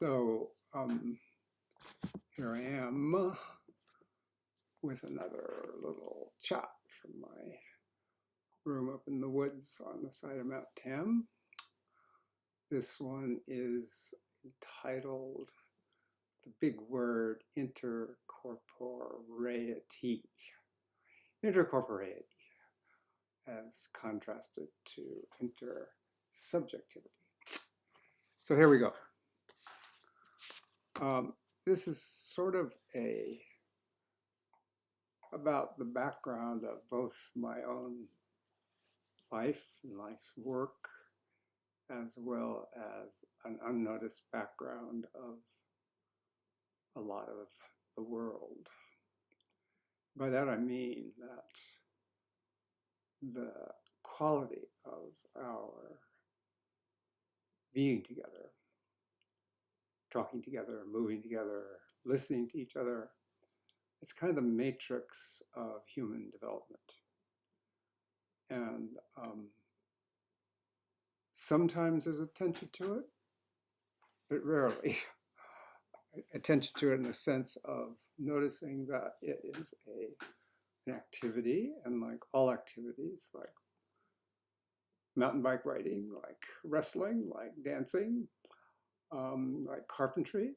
So here I am with another little chat from my room up in the woods on the side of Mount Tam. This one is entitled the big word intercorporeity. Intercorporeity as contrasted to intersubjectivity. So here we go. This is sort of about the background of both my own life and life's work, as well as an unnoticed background of a lot of the world. By that I mean that the quality of our being together, talking together, moving together, listening to each other, it's kind of the matrix of human development. And sometimes there's attention to it, but rarely. Attention to it in the sense of noticing that it is an activity, and like all activities, like mountain bike riding, like wrestling, like dancing, like carpentry,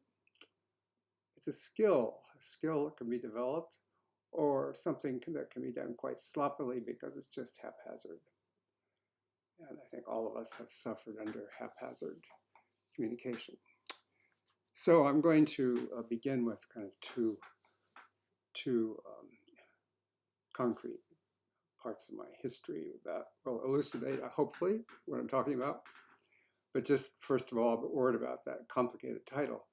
it's a skill that can be developed, or something that can be done quite sloppily because it's just haphazard. And I think all of us have suffered under haphazard communication. So I'm going to begin with kind of two concrete parts of my history that will elucidate, hopefully, what I'm talking about. But just first of all, a word about that complicated title.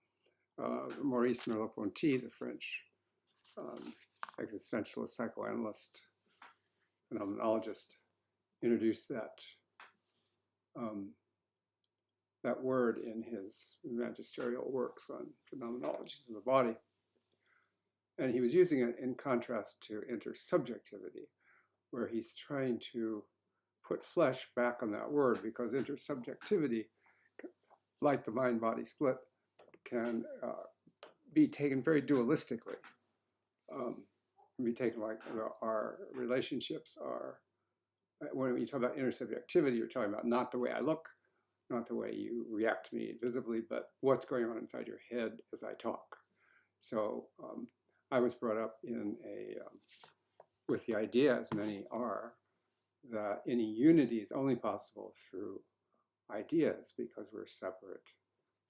Maurice Merleau-Ponty, the French existentialist, psychoanalyst, phenomenologist, introduced that word in his magisterial works on phenomenologies of the body. And he was using it in contrast to intersubjectivity, where he's trying to put flesh back on that word, because intersubjectivity, like the mind-body split, can be taken very dualistically. Be taken like our relationships are, when you talk about intersubjectivity, you're talking about not the way I look, not the way you react to me visibly, but what's going on inside your head as I talk. So I was brought up in with the idea, as many are, that any unity is only possible through ideas, because we're separate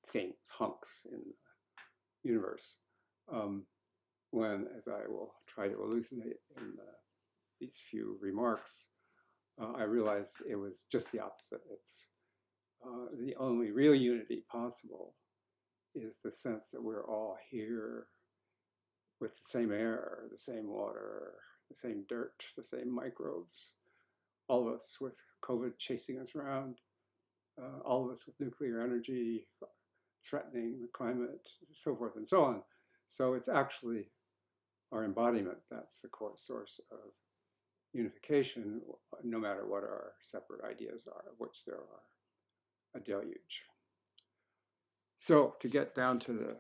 things, hunks in the universe. When, as I will try to elucidate in these few remarks, I realized it was just the opposite. It's the only real unity possible is the sense that we're all here with the same air, the same water, the same dirt, the same microbes, all of us with COVID chasing us around, all of us with nuclear energy threatening the climate, so forth and so on. So it's actually our embodiment that's the core source of unification, no matter what our separate ideas are, of which there are a deluge. So to get down to the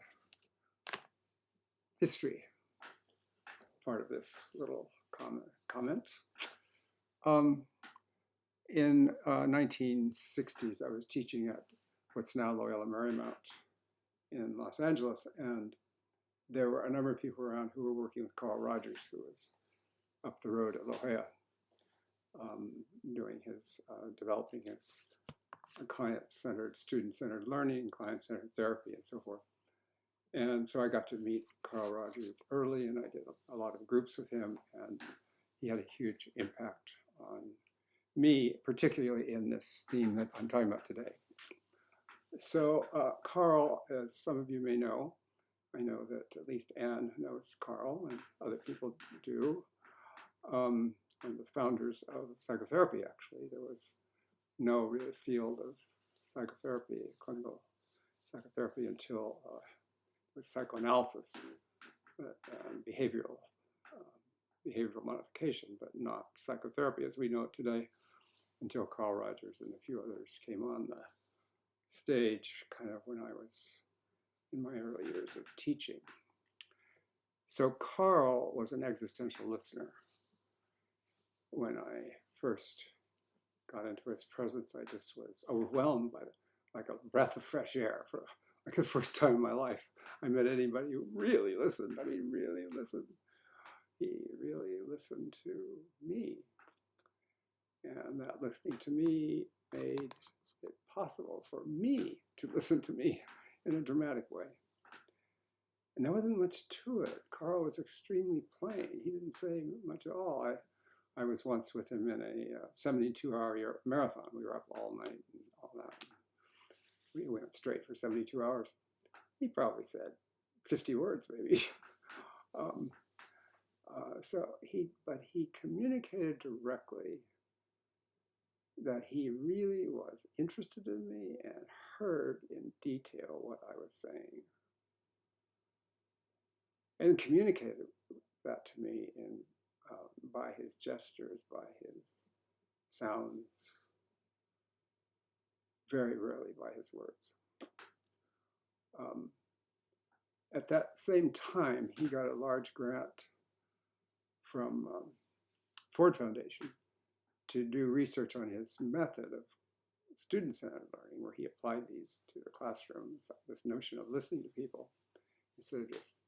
history part of this little comment. In 1960s, I was teaching at what's now Loyola Marymount in Los Angeles, and there were a number of people around who were working with Carl Rogers, who was up the road at La Jolla, doing his, developing his client-centered, student-centered learning, client-centered therapy, and so forth. And so I got to meet Carl Rogers early, and I did a lot of groups with him, and he had a huge impact on me, particularly in this theme that I'm talking about today. So Carl, as some of you may know, I know that at least Anne knows Carl, and other people do, one of the founders of psychotherapy, actually. There was no real field of psychotherapy, clinical psychotherapy, until with psychoanalysis, behavioral modification, but not psychotherapy as we know it today, until Carl Rogers and a few others came on the stage kind of when I was in my early years of teaching. So Carl was an existential listener. When I first got into his presence, I just was overwhelmed by like a breath of fresh air for like the first time in my life I met anybody who really listened. I mean, really listened. He really listened to me. And that listening to me made it possible for me to listen to me in a dramatic way. And there wasn't much to it. Carl was extremely plain. He didn't say much at all. I was once with him in a 72-hour marathon. We were up all night and all that. We went straight for 72 hours. He probably said 50 words, maybe. But he communicated directly that he really was interested in me and heard in detail what I was saying. And communicated that to me by his gestures, by his sounds, very rarely by his words. At that same time, he got a large grant from Ford Foundation to do research on his method of student-centered learning, where he applied these to the classroom, this notion of listening to people instead of just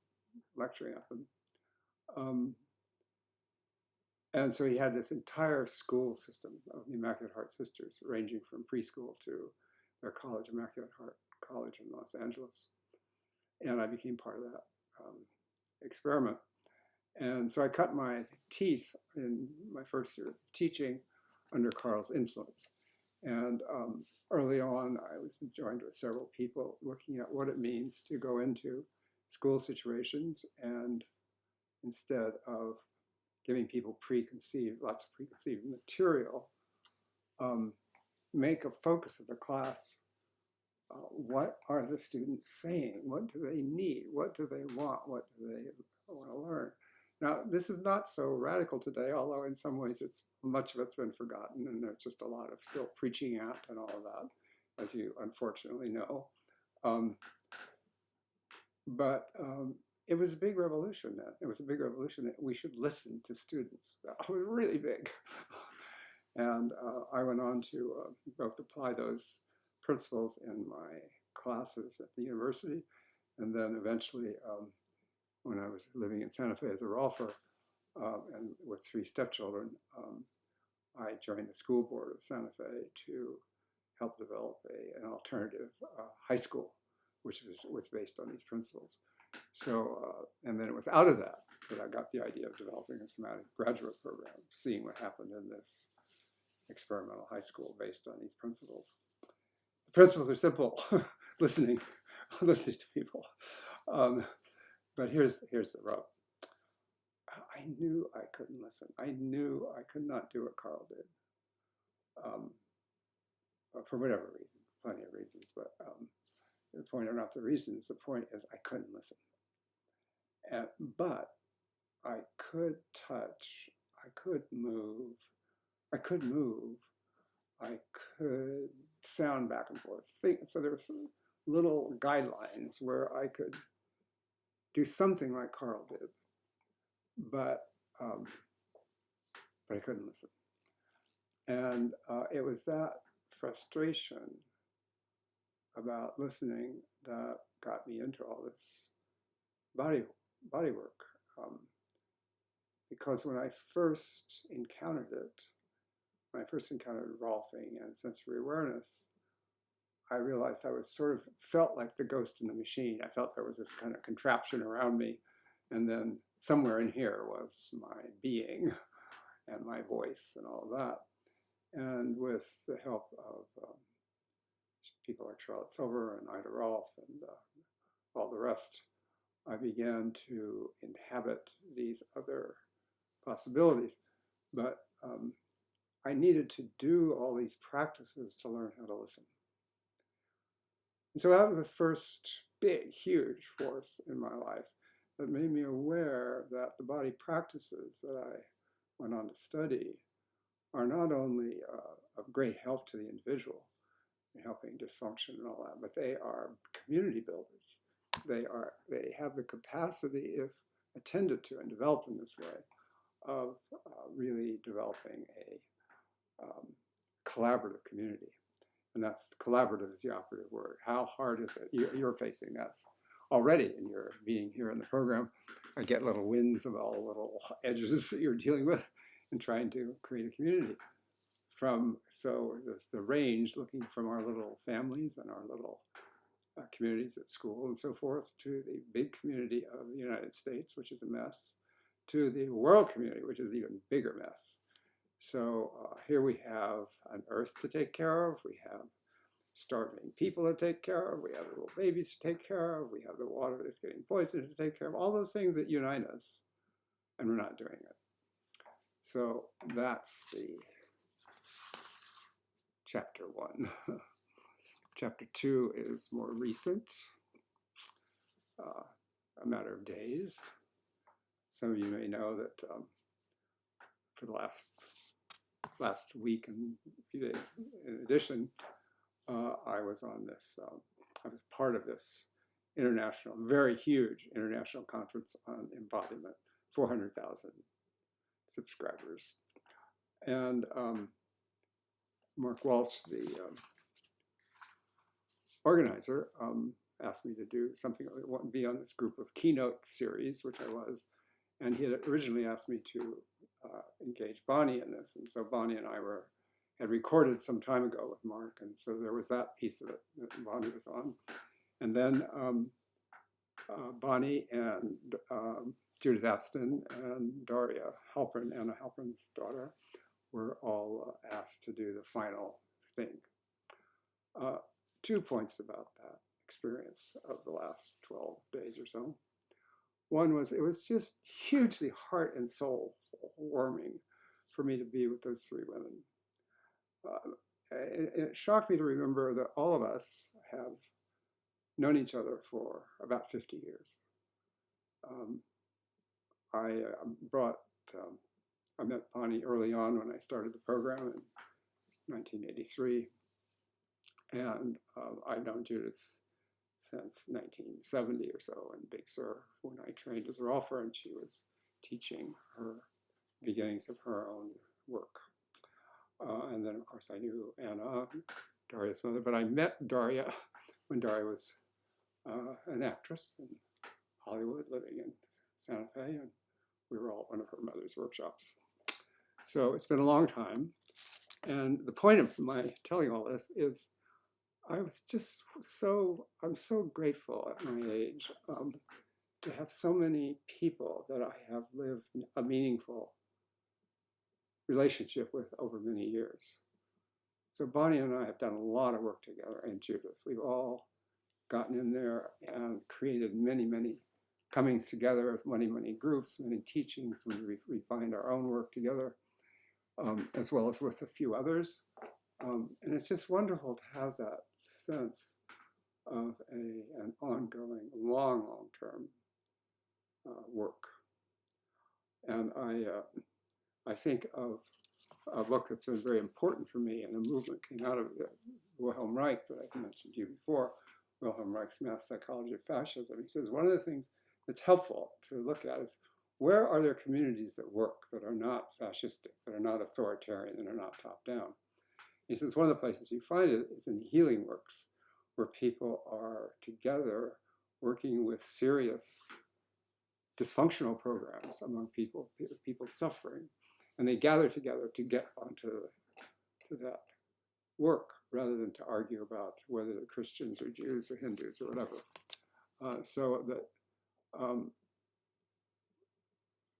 lecturing at them. And so he had this entire school system of the Immaculate Heart Sisters, ranging from preschool to their college, Immaculate Heart College in Los Angeles. And I became part of that experiment. And so I cut my teeth in my first year of teaching under Carl's influence. And early on, I was joined with several people looking at what it means to go into school situations and instead of giving people lots of preconceived material, make a focus of the class. What are the students saying? What do they need? What do they want? What do they want to learn? Now, this is not so radical today, although in some ways much of it's been forgotten, and there's just a lot of still preaching at and all of that, as you unfortunately know. But it was a big revolution then. It was a big revolution that we should listen to students. That was really big. And I went on to both apply those principles in my classes at the university, and then eventually, when I was living in Santa Fe as a Rolfer and with 3 stepchildren, I joined the school board of Santa Fe to help develop an alternative high school, which was based on these principles. So, and then it was out of that I got the idea of developing a somatic graduate program, seeing what happened in this experimental high school based on these principles. The principles are simple: listening to people. But here's the rub. I knew I couldn't listen. I knew I could not do what Carl did, for whatever reason, plenty of reasons. But the point are not the reasons. The point is I couldn't listen. But I could touch. I could move. I could sound back and forth. So there were some little guidelines where I could do something like Carl did, but I couldn't listen. And it was that frustration about listening that got me into all this body work. Because when I first encountered Rolfing and sensory awareness, I realized I was felt like the ghost in the machine. I felt there was this kind of contraption around me, and then somewhere in here was my being and my voice and all of that. And with the help of people like Charlotte Silver and Ida Rolf and all the rest, I began to inhabit these other possibilities. But I needed to do all these practices to learn how to listen. And so that was the first big, huge force in my life that made me aware that the body practices that I went on to study are not only of great help to the individual in helping dysfunction and all that, but they are community builders. they have the capacity, if attended to and developed in this way, of really developing a collaborative community. And that's collaborative is the operative word. How hard is it? You're facing this already in your being here in the program. I get little wins of all the little edges that you're dealing with in trying to create a community. So there's the range, looking from our little families and our little communities at school and so forth, to the big community of the United States, which is a mess, to the world community, which is an even bigger mess. So here we have an earth to take care of, we have starving people to take care of, we have little babies to take care of, we have the water that's getting poisoned to take care of, all those things that unite us, and we're not doing it. So that's the chapter 1. Chapter 2 is more recent, a matter of days. Some of you may know that for the last week and a few days, in addition, I was on this, I was part of this international, very huge international conference on embodiment, 400,000 subscribers. And Mark Walsh, the organizer, asked me to do something, be on this group of keynote series, which I was, and he had originally asked me to engage Bonnie in this, and so Bonnie and I had recorded some time ago with Mark, and so there was that piece of it that Bonnie was on. And then Bonnie and Judith Aston and Daria Halpern, Anna Halpern's daughter, were all asked to do the final thing. 2 points about that experience of the last 12 days or so. One was, it was just hugely heart and soul warming for me to be with those 3 women. It shocked me to remember that all of us have known each other for about 50 years. I met Bonnie early on when I started the program in 1983. And I've known Judith since 1970 or so in Big Sur, when I trained as a Rolfer, and she was teaching her beginnings of her own work. And then, of course, I knew Anna, Daria's mother, but I met Daria when Daria was an actress in Hollywood, living in Santa Fe, and we were all at one of her mother's workshops. So it's been a long time. And the point of my telling all this is I was just I'm so grateful at my age to have so many people that I have lived a meaningful relationship with over many years. So Bonnie and I have done a lot of work together, and Judith. We've all gotten in there and created many, many comings together of many, many groups, many teachings. We refined our own work together, as well as with a few others. And it's just wonderful to have that sense of an ongoing, long-term work. And I think of a book that's been very important for me, and a movement came out of Wilhelm Reich that I've mentioned to you before, Wilhelm Reich's Mass Psychology of Fascism. He says one of the things that's helpful to look at is, where are there communities that work, that are not fascistic, that are not authoritarian, that are not top-down? He says one of the places you find it is in healing works, where people are together working with serious dysfunctional programs among people suffering, and they gather together to get onto that work, rather than to argue about whether they're Christians or Jews or Hindus or whatever. So that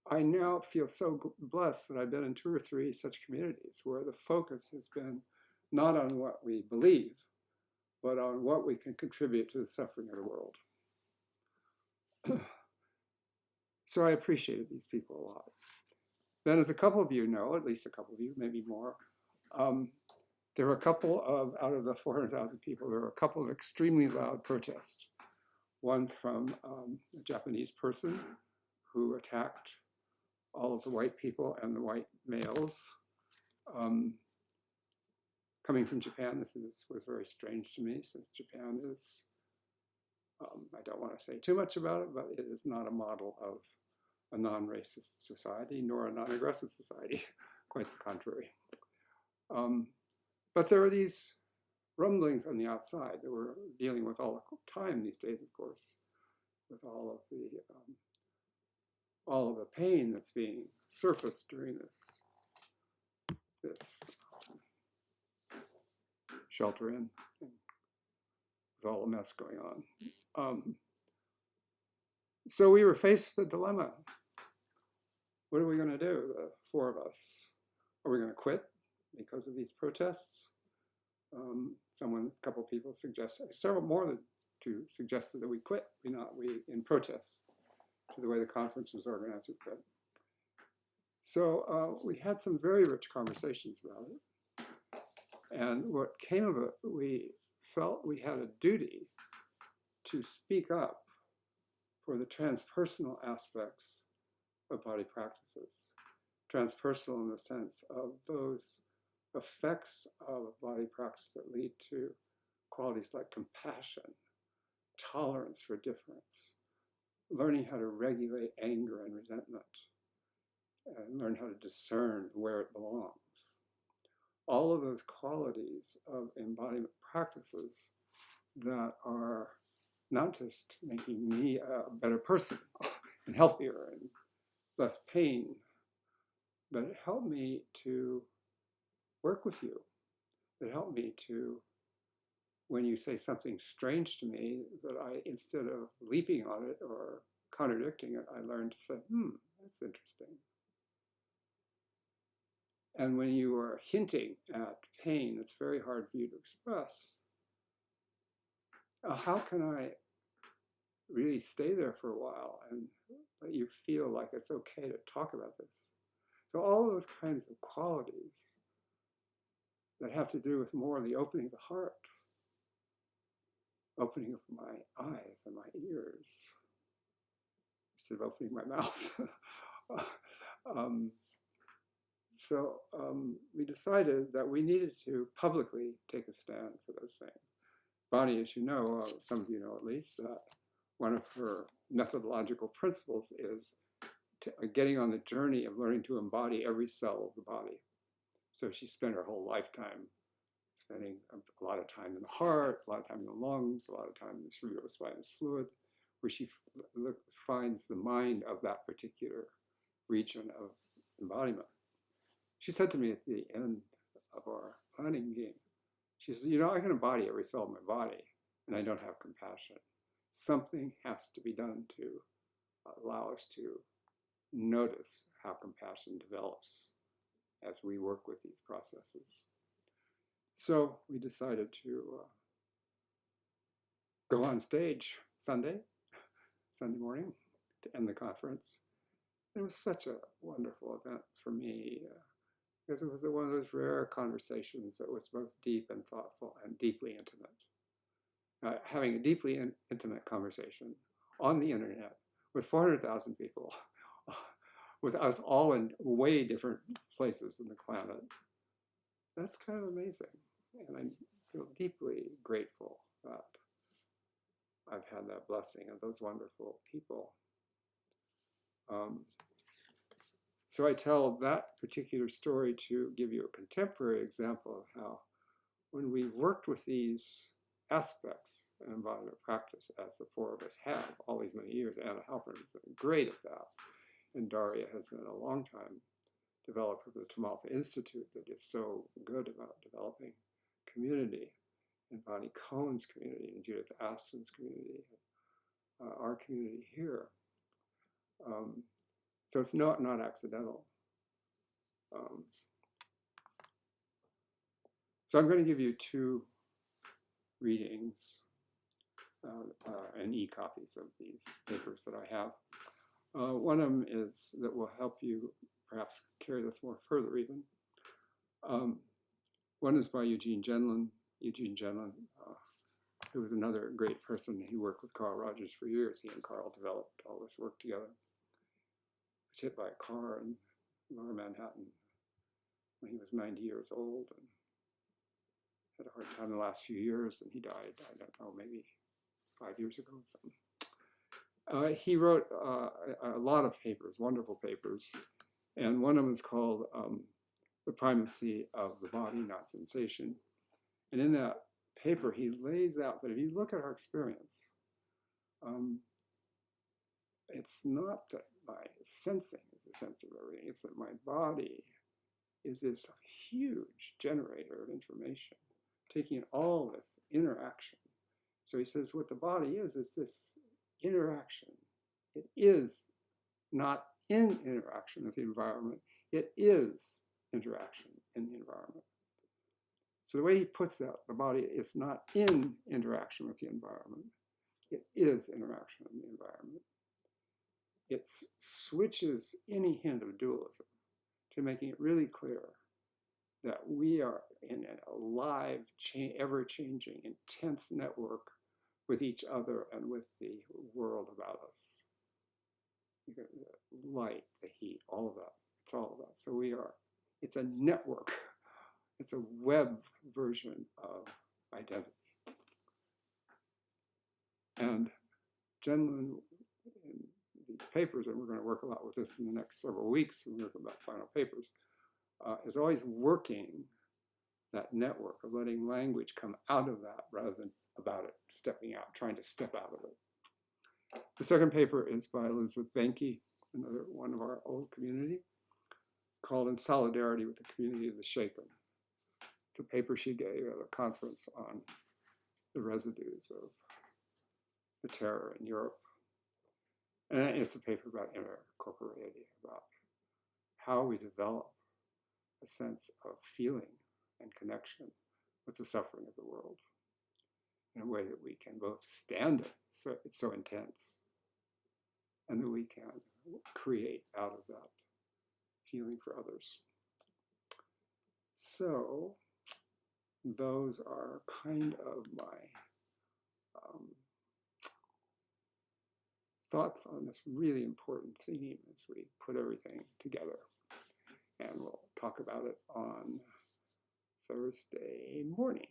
I now feel so blessed that I've been in 2 or 3 such communities where the focus has been not on what we believe, but on what we can contribute to the suffering of the world. So I appreciated these people a lot. Then, as a couple of you know, at least a couple of you, maybe more, there were a couple of, out of the 400,000 people, there were a couple of extremely loud protests. One from a Japanese person who attacked all of the white people and the white males. Coming from Japan, this was very strange to me, since Japan is I don't want to say too much about it, but it is not a model of a non-racist society nor a non-aggressive society, quite the contrary. But there are these rumblings on the outside that we're dealing with all the time these days, of course, with all of the pain that's being surfaced during this shelter in, and with all the mess going on. So we were faced with a dilemma. What are we going to do, the four of us? Are we going to quit because of these protests? A couple of people suggested, several more than two suggested that we quit, we in protest to the way the conference was organized. So we had some very rich conversations about it. And what came of it, we felt we had a duty to speak up for the transpersonal aspects of body practices. Transpersonal in the sense of those effects of body practice that lead to qualities like compassion, tolerance for difference, learning how to regulate anger and resentment, and learn how to discern where it belongs. All of those qualities of embodiment practices that are not just making me a better person and healthier and less pain, but it helped me to work with you. It helped me to, when you say something strange to me, that I, instead of leaping on it or contradicting it, I learned to say, that's interesting. And when you are hinting at pain that's very hard for you to express, how can I really stay there for a while and let you feel like it's okay to talk about this? So all those kinds of qualities that have to do with more the opening of the heart, opening of my eyes and my ears, instead of opening my mouth. So we decided that we needed to publicly take a stand for those things. Bonnie, as you know, some of you know at least, that one of her methodological principles is getting on the journey of learning to embody every cell of the body. So she spent her whole lifetime spending a lot of time in the heart, a lot of time in the lungs, a lot of time in the cerebrospinous fluid, where she finds the mind of that particular region of embodiment. She said to me at the end of our planning game, she said, I can embody every cell of my body, and I don't have compassion. Something has to be done to allow us to notice how compassion develops as we work with these processes. So we decided to go on stage Sunday morning to end the conference. It was such a wonderful event for me because it was one of those rare conversations that was both deep and thoughtful and deeply intimate. Having a deeply intimate conversation on the internet with 400,000 people, with us all in way different places in the planet, that's kind of amazing. And I feel deeply grateful that I've had that blessing of those wonderful people. So I tell that particular story to give you a contemporary example of how, when we've worked with these aspects of embodiment practice, as the four of us have all these many years, Anna Halpern has been great at that, and Daria has been a long time developer of the Tamalpa Institute that is so good about developing community, and Bonnie Cohen's community, and Judith Aston's community, our community here. So it's not accidental. So I'm going to give you two readings and e-copies of these papers that I have. One of them is that will help you perhaps carry this more further even. One is by Eugene Genlin. Eugene Genlin, who was another great person. He worked with Carl Rogers for years. He and Carl developed all this work together. He was hit by a car in lower Manhattan when he was 90 years old and had a hard time the last few years, and he died, I don't know, maybe 5 years ago or something. He wrote a lot of papers, wonderful papers, and one of them is called The Primacy of the Body, Not Sensation. And in that paper, he lays out that if you look at our experience, it's not that my sensing is the sense of everything, it's that my body is this huge generator of information, taking all this interaction. So he says what the body is this interaction. It is not in interaction with the environment, it is interaction in the environment. So the way he puts that, the body is not in interaction with the environment, it is interaction in the environment. It switches any hint of dualism to making it really clear that we are in an alive, ever-changing, intense network with each other and with the world about us. The light, the heat, all of that. It's all of that. So it's a network. It's a web version of identity. And Hanlon, in these papers, and we're going to work a lot with this in the next several weeks, and we're going to work about final papers, is always working that network of letting language come out of that rather than about it, stepping out, trying to step out of it. The second paper is by Elizabeth Benke, another one of our old community, called In Solidarity with the Community of the Shaken. It's a paper she gave at a conference on the residues of the terror in Europe. And it's a paper about intercorporeity, about how we develop a sense of feeling and connection with the suffering of the world in a way that we can both stand it, so it's so intense, and that we can create out of that feeling for others. So those are kind of my thoughts on this really important theme as we put everything together. And we'll talk about it on Thursday morning.